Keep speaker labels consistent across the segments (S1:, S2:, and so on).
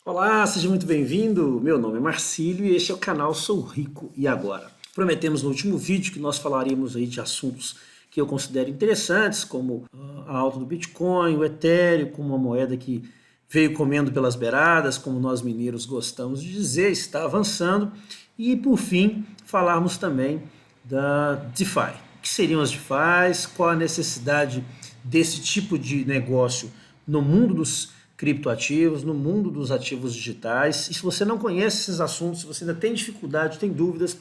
S1: Olá, seja muito bem-vindo. Meu nome é Marcílio e este é o canal Sou Rico e Agora. Prometemos no último vídeo que nós falaríamos aí de assuntos que eu considero interessantes, como a alta do Bitcoin, o Ethereum, como uma moeda que veio comendo pelas beiradas, como nós mineiros gostamos de dizer, está avançando. E por fim, falarmos também da DeFi. O que seriam as DeFis? Qual a necessidade desse tipo de negócio no mundo dos criptoativos, no mundo dos ativos digitais. E se você não conhece esses assuntos, se você ainda tem dificuldade, tem dúvidas,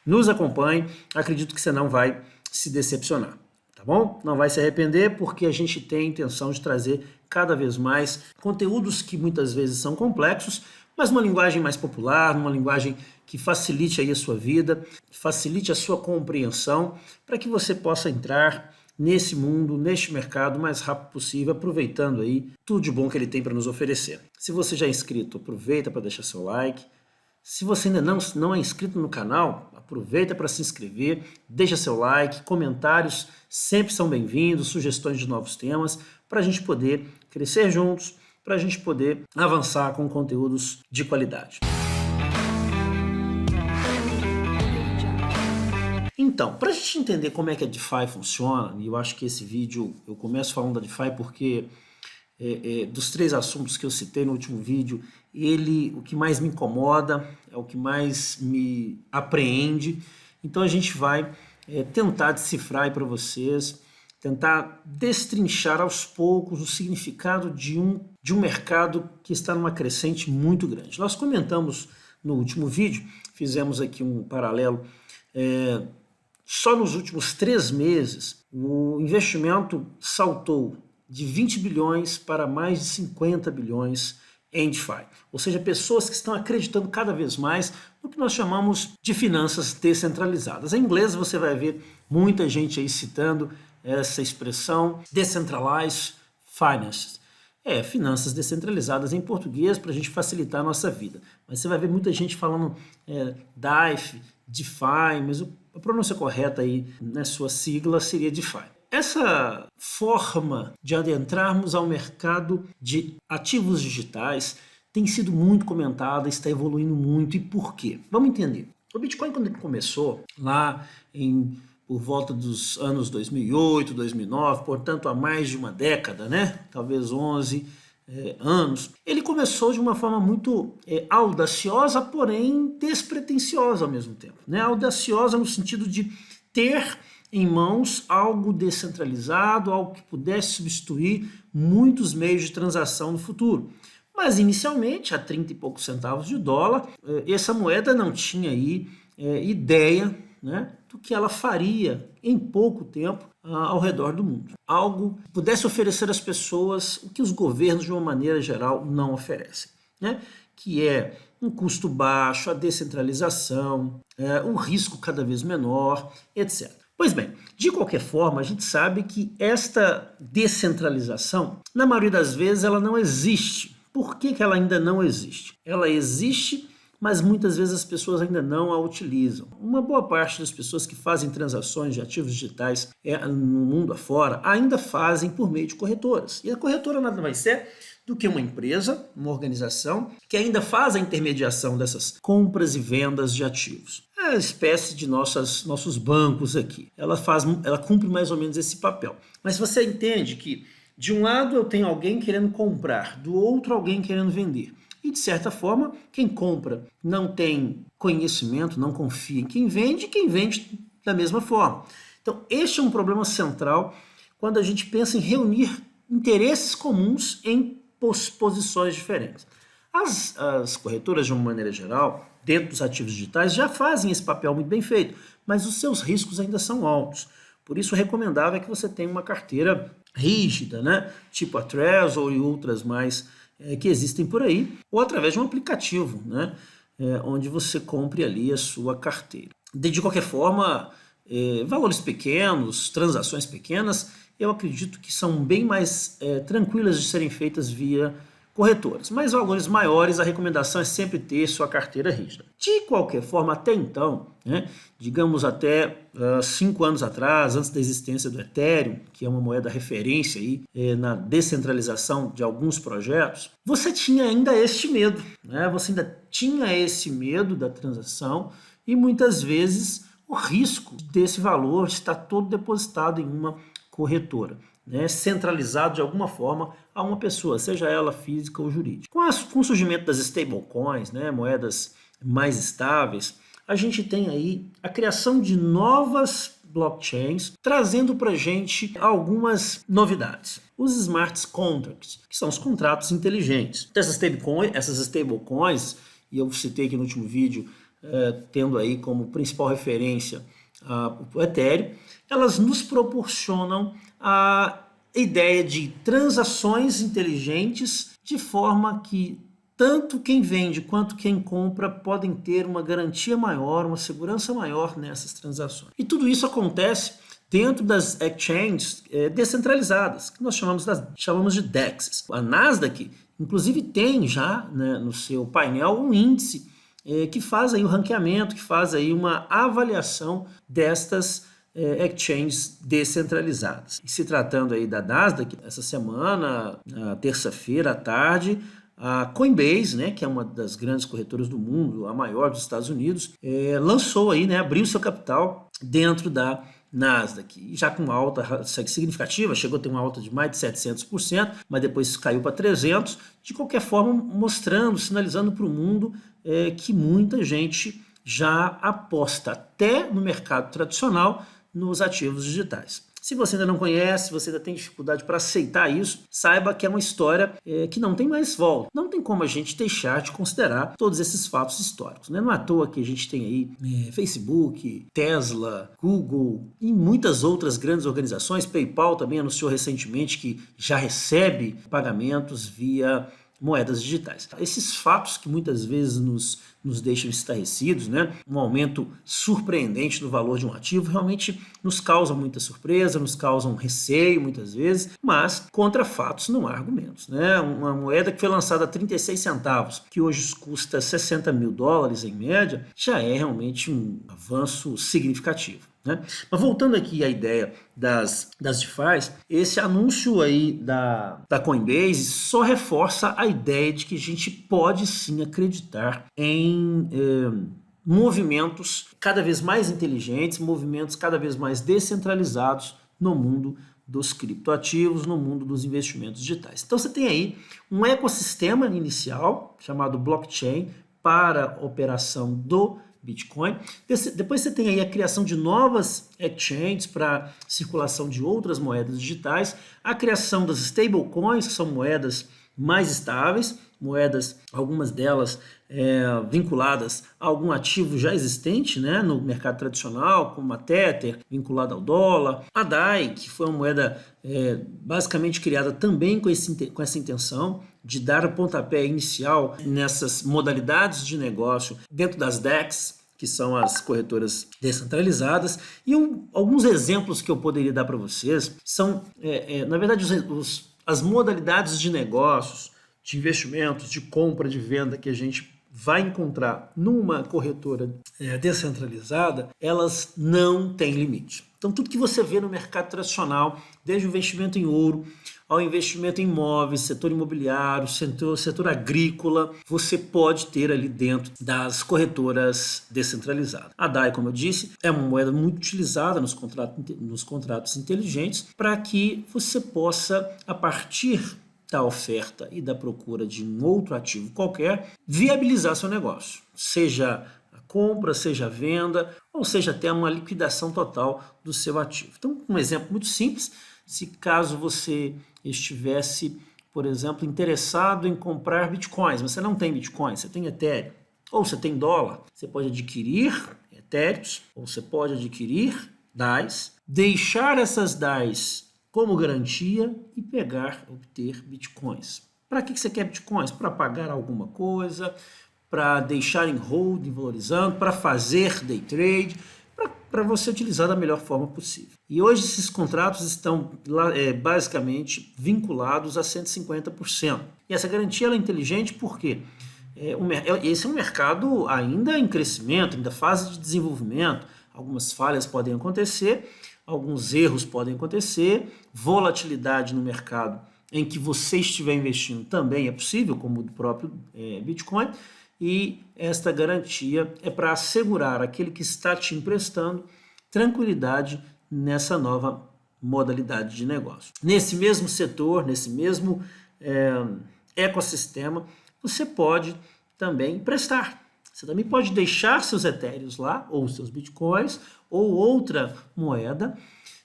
S1: nos acompanhe. Acredito que você não vai se decepcionar, tá bom? Não vai se arrepender, porque a gente tem a intenção de trazer cada vez mais conteúdos que muitas vezes são complexos, mas numa linguagem mais popular, numa linguagem que facilite aí a sua vida, facilite a sua compreensão, para que você possa entrar nesse mundo, neste mercado, o mais rápido possível, aproveitando aí tudo de bom que ele tem para nos oferecer. Se você já é inscrito, aproveita para deixar seu like. Se você ainda não é inscrito no canal, aproveita para se inscrever, deixa seu like, comentários sempre são bem-vindos, sugestões de novos temas, para a gente poder crescer juntos, para a gente poder avançar com conteúdos de qualidade. Então, para a gente entender como é que a DeFi funciona, e eu acho que esse vídeo, eu começo falando da DeFi porque dos três assuntos que eu citei no último vídeo, o que mais me incomoda, é o que mais me apreende. Então a gente vai tentar decifrar aí para vocês, tentar destrinchar aos poucos o significado de um mercado que está numa crescente muito grande. Nós comentamos no último vídeo, fizemos aqui um paralelo. Só nos últimos 3 meses, o investimento saltou de 20 bilhões para mais de 50 bilhões em DeFi. Ou seja, pessoas que estão acreditando cada vez mais no que nós chamamos de finanças descentralizadas. Em inglês você vai ver muita gente aí citando essa expressão Decentralized Finance. Finanças descentralizadas em português para a gente facilitar a nossa vida. Mas você vai ver muita gente falando DAIF, DeFi, mas a pronúncia correta aí, na sua sigla, seria DeFi. Essa forma de adentrarmos ao mercado de ativos digitais tem sido muito comentada, está evoluindo muito. E por quê? Vamos entender. O Bitcoin, quando ele começou, lá por volta dos anos 2008, 2009, portanto há mais de uma década, né? Talvez 11 anos, ele começou de uma forma muito audaciosa, porém despretensiosa ao mesmo tempo. Né? Audaciosa no sentido de ter em mãos algo descentralizado, algo que pudesse substituir muitos meios de transação no futuro. Mas inicialmente, a 30 e poucos centavos de dólar, essa moeda não tinha aí ideia, né, do que ela faria em pouco tempo ao redor do mundo. Algo que pudesse oferecer às pessoas o que os governos, de uma maneira geral, não oferecem, né? Que é um custo baixo, a descentralização, um risco cada vez menor, etc. Pois bem, de qualquer forma, a gente sabe que esta descentralização, na maioria das vezes, ela não existe. Por que ela ainda não existe? Ela existe, mas muitas vezes as pessoas ainda não a utilizam. Uma boa parte das pessoas que fazem transações de ativos digitais no mundo afora ainda fazem por meio de corretoras. E a corretora nada mais é do que uma empresa, uma organização, que ainda faz a intermediação dessas compras e vendas de ativos. É a espécie de nossos bancos aqui. Ela cumpre mais ou menos esse papel. Mas você entende que, de um lado, eu tenho alguém querendo comprar, do outro, alguém querendo vender. E, de certa forma, quem compra não tem conhecimento, não confia em quem vende da mesma forma. Então, este é um problema central quando a gente pensa em reunir interesses comuns em posições diferentes. As corretoras, de uma maneira geral, dentro dos ativos digitais, já fazem esse papel muito bem feito, mas os seus riscos ainda são altos. Por isso, o recomendável é que você tenha uma carteira rígida, né? Tipo a Trezor e outras mais que existem por aí, ou através de um aplicativo, né? Onde você compre ali a sua carteira. De qualquer forma, valores pequenos, transações pequenas, eu acredito que são bem mais tranquilas de serem feitas via corretoras. Mas valores maiores, a recomendação é sempre ter sua carteira rígida. De qualquer forma, até então, né, digamos até 5 anos atrás, antes da existência do Ethereum, que é uma moeda referência aí, na descentralização de alguns projetos, você tinha ainda este medo, né? Você ainda tinha esse medo da transação e muitas vezes o risco desse valor estar todo depositado em uma corretora, né, centralizado de alguma forma a uma pessoa, seja ela física ou jurídica. Com o surgimento das stablecoins, né, moedas mais estáveis, a gente tem aí a criação de novas blockchains, trazendo para a gente algumas novidades. Os smart contracts, que são os contratos inteligentes. Essas stablecoins, e eu citei aqui no último vídeo, tendo aí como principal referência o Ethereum, elas nos proporcionam a ideia de transações inteligentes de forma que tanto quem vende quanto quem compra podem ter uma garantia maior, uma segurança maior nessas transações. E tudo isso acontece dentro das exchanges descentralizadas, que nós chamamos de DEXs. A Nasdaq, inclusive, tem já, né, no seu painel um índice que faz aí o ranqueamento, que faz aí uma avaliação destas exchanges descentralizadas. E se tratando aí da Nasdaq, essa semana, na terça-feira à tarde, a Coinbase, né, que é uma das grandes corretoras do mundo, a maior dos Estados Unidos, lançou aí, né, abriu seu capital dentro da Nasdaq, já com uma alta significativa, chegou a ter uma alta de mais de 700%, mas depois caiu para 300%, de qualquer forma mostrando, sinalizando para o mundo que muita gente já aposta até no mercado tradicional nos ativos digitais. Se você ainda não conhece, se você ainda tem dificuldade para aceitar isso, saiba que é uma história que não tem mais volta. Não tem como a gente deixar de considerar todos esses fatos históricos, né? Não é à toa que a gente tem aí Facebook, Tesla, Google e muitas outras grandes organizações. PayPal também anunciou recentemente que já recebe pagamentos via moedas digitais. Esses fatos que muitas vezes nos deixam estarrecidos, né? Um aumento surpreendente do valor de um ativo, realmente nos causa muita surpresa, nos causa um receio muitas vezes, mas contra fatos não há argumentos, né? Uma moeda que foi lançada a 36 centavos, que hoje custa $60 mil em média, já é realmente um avanço significativo, né? Mas voltando aqui à ideia das DeFis, esse anúncio aí da Coinbase só reforça a ideia de que a gente pode sim acreditar em movimentos cada vez mais inteligentes, movimentos cada vez mais descentralizados no mundo dos criptoativos, no mundo dos investimentos digitais. Então você tem aí um ecossistema inicial chamado blockchain para a operação do Bitcoin. Depois você tem aí a criação de novas exchanges para circulação de outras moedas digitais, a criação das stablecoins, que são moedas mais estáveis, moedas, algumas delas vinculadas a algum ativo já existente, né, no mercado tradicional, como a Tether, vinculada ao dólar, a DAI, que foi uma moeda basicamente criada também com essa intenção de dar o pontapé inicial nessas modalidades de negócio dentro das DEX, que são as corretoras descentralizadas. E alguns exemplos que eu poderia dar para vocês são, na verdade, as modalidades de negócios, de investimentos, de compra, de venda que a gente vai encontrar numa corretora descentralizada, elas não têm limite. Então, tudo que você vê no mercado tradicional, desde o investimento em ouro, ao investimento em imóveis, setor imobiliário, setor agrícola, você pode ter ali dentro das corretoras descentralizadas. A DAI, como eu disse, é uma moeda muito utilizada nos contratos inteligentes para que você possa, a partir da oferta e da procura de um outro ativo qualquer, viabilizar seu negócio, seja a compra, seja a venda, ou seja até uma liquidação total do seu ativo. Então, um exemplo muito simples, se caso você estivesse, por exemplo, interessado em comprar bitcoins, mas você não tem bitcoins, você tem Ethereum, ou você tem dólar, você pode adquirir Ethereums, ou você pode adquirir DAIs, deixar essas DAIs como garantia e obter bitcoins. Para que você quer bitcoins? Para pagar alguma coisa, para deixar em holding valorizando, para fazer day trade, para para você utilizar da melhor forma possível. E hoje esses contratos estão basicamente vinculados a 150%. E essa garantia ela é inteligente porque esse é um mercado ainda em crescimento, ainda fase de desenvolvimento. Algumas falhas podem acontecer, alguns erros podem acontecer, volatilidade no mercado em que você estiver investindo também é possível, como o do próprio Bitcoin, e esta garantia é para assegurar aquele que está te emprestando tranquilidade nessa nova modalidade de negócio. Nesse mesmo setor, nesse mesmo ecossistema, você pode também emprestar. Você também pode deixar seus etéreos lá, ou seus bitcoins, ou outra moeda,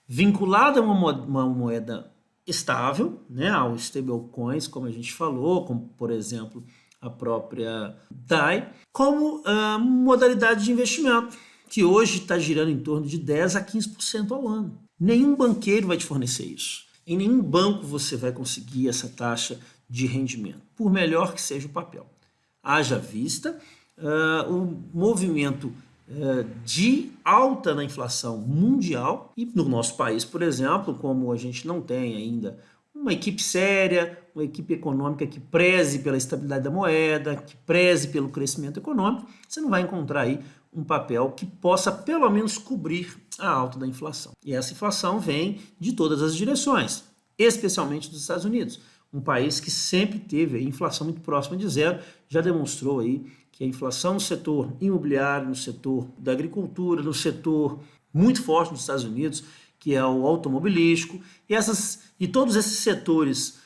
S1: vinculada a uma moeda estável, né, ao stablecoins, como a gente falou, como por exemplo a própria DAI, como modalidade de investimento, que hoje está girando em torno de 10% a 15% ao ano. Nenhum banqueiro vai te fornecer isso. Em nenhum banco você vai conseguir essa taxa de rendimento, por melhor que seja o papel. Haja vista o movimento de alta na inflação mundial, e no nosso país, por exemplo, como a gente não tem ainda uma equipe séria, uma equipe econômica que preze pela estabilidade da moeda, que preze pelo crescimento econômico, você não vai encontrar aí um papel que possa pelo menos cobrir a alta da inflação. E essa inflação vem de todas as direções, especialmente dos Estados Unidos, um país que sempre teve a inflação muito próxima de zero, já demonstrou aí que a inflação no setor imobiliário, no setor da agricultura, no setor muito forte nos Estados Unidos, que é o automobilístico, e todos esses setores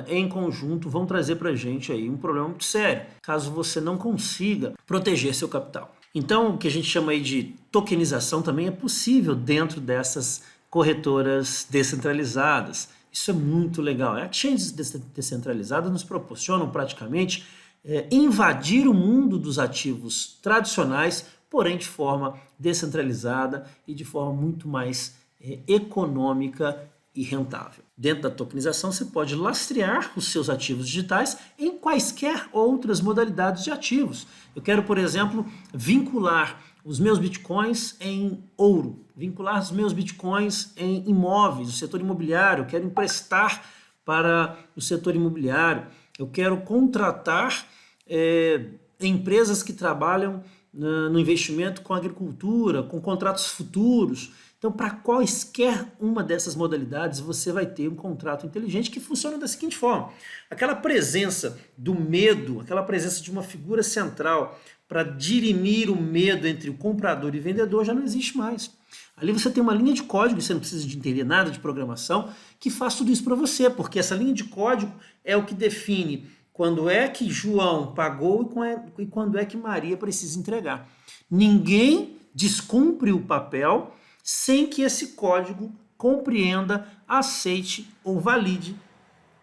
S1: em conjunto vão trazer para a gente aí um problema muito sério, caso você não consiga proteger seu capital. Então, o que a gente chama aí de tokenização também é possível dentro dessas corretoras descentralizadas. Isso é muito legal. Exchanges descentralizadas nos proporcionam praticamente invadir o mundo dos ativos tradicionais, porém de forma descentralizada e de forma muito mais econômica e rentável. Dentro da tokenização, você pode lastrear os seus ativos digitais em quaisquer outras modalidades de ativos. Eu quero, por exemplo, vincular os meus bitcoins em ouro, vincular os meus bitcoins em imóveis, o setor imobiliário, eu quero emprestar para o setor imobiliário, eu quero contratar empresas que trabalham no investimento com agricultura, com contratos futuros. Então, para quaisquer uma dessas modalidades, você vai ter um contrato inteligente que funciona da seguinte forma. Aquela presença do medo, aquela presença de uma figura central para dirimir o medo entre o comprador e o vendedor já não existe mais. Ali você tem uma linha de código, você não precisa de entender nada de programação, que faz tudo isso para você, porque essa linha de código é o que define quando é que João pagou e quando é que Maria precisa entregar. Ninguém descumpre o papel sem que esse código compreenda, aceite ou valide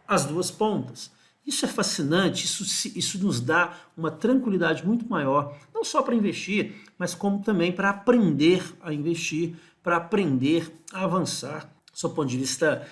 S1: as duas pontas. Isso é fascinante, isso nos dá uma tranquilidade muito maior, não só para investir, mas como também para aprender a investir, para aprender a avançar do seu ponto de vista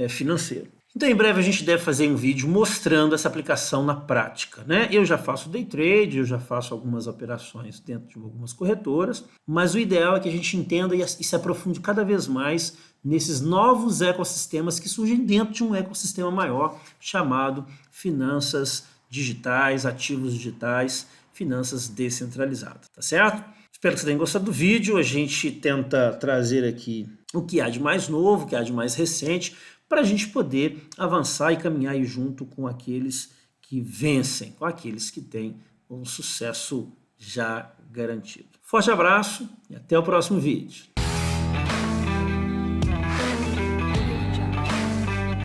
S1: financeiro. Então, em breve a gente deve fazer um vídeo mostrando essa aplicação na prática, né? Eu já faço day trade, eu já faço algumas operações dentro de algumas corretoras, mas o ideal é que a gente entenda e se aprofunde cada vez mais nesses novos ecossistemas que surgem dentro de um ecossistema maior chamado finanças digitais, ativos digitais, finanças descentralizadas, tá certo? Espero que você tenha gostado do vídeo. A gente tenta trazer aqui o que há de mais novo, o que há de mais recente, para a gente poder avançar e caminhar aí junto com aqueles que vencem, com aqueles que têm um sucesso já garantido. Forte abraço e até o próximo vídeo.